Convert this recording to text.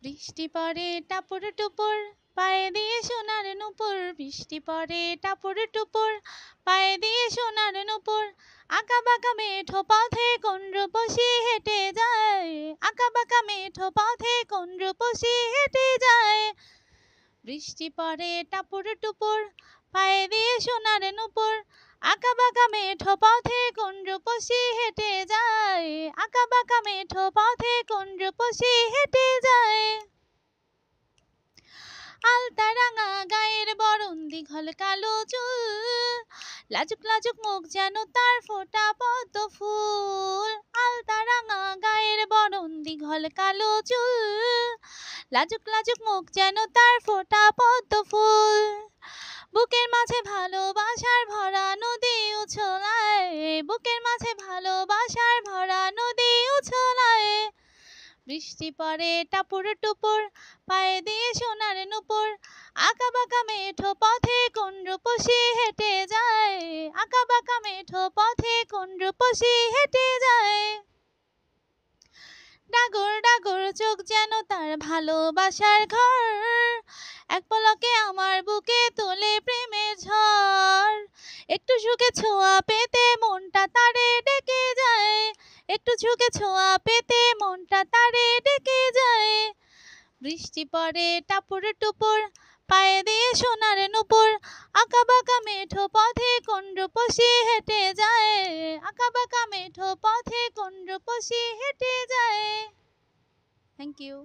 বৃষ্টি পড়ে টাপুর টুপুর, পায়ে দিয়ে সোনার নুপুর। বৃষ্টি পড়ে টাপুর টুপুর, পায়ে দিয়ে সোনার নুপুর। আঁকা বাঁকা মেঠো পথে কোন রূপসী হেঁটে যায়, আঁকা বাঁকা মেঠো পথে কোন রূপসী হেঁটে যায়। বৃষ্টি পড়ে টাপুর টুপুর, পায়ে দিয়ে সোনার নুপুর। আঁকা বাঁকা মেঠো পথে কোন রূপসী হেঁটে যায়, আঁকা বাঁকা মেঠো পথে কোন রূপসী হেঁটে যায়। আলতা রাঙা গায়ের বরণ, দীঘল কালো চুল, লাজুক লাজুক মুখ যেন তার ফোটা পদ্ম ফুল। আলতা রাঙা গায়ের বরণ, দীঘল কালো চুল, লাজুক লাজুক মুখ যেন তার ফোটা পদ্ম ফুল। বুকের মাঝে ভালোবাসার ভরা নদী উছলায়, বুকের মাঝে ভালোবাসার ভরা নদী উছলায়। বৃষ্টি পড়ে টাপুর টুপুর, পায়ে দিয়ে সোনার নুপুর। আঁকা বাঁকা মেঠো পথে কোন রূপসী হেঁটে যায়, আঁকা বাঁকা মেঠো পথে কোন রূপসী হেঁটে যায়। ডাগর ডাগর চোখ যেন তার ভালোবাসার ঘর, এক পলকে আমার বুকে তোলে প্রেমের ঝড়। একটু ঝুঁকে ছোঁয়া পেতে মনটা তারে ডেকে যায়, একটু ঝুঁকে ছোঁয়া পেতে মনটা তারে ডেকে যায়। বৃষ্টি পড়ে টাপুর টুপুর, পায়ে দিয়ে সোনার নুপুর। আঁকা বাঁকা মেঠো পথে কোন রূপসী হেঁটে যায়, আঁকা বাঁকা মেঠো পথে কোন রূপসী হেঁটে যায়। Thank you.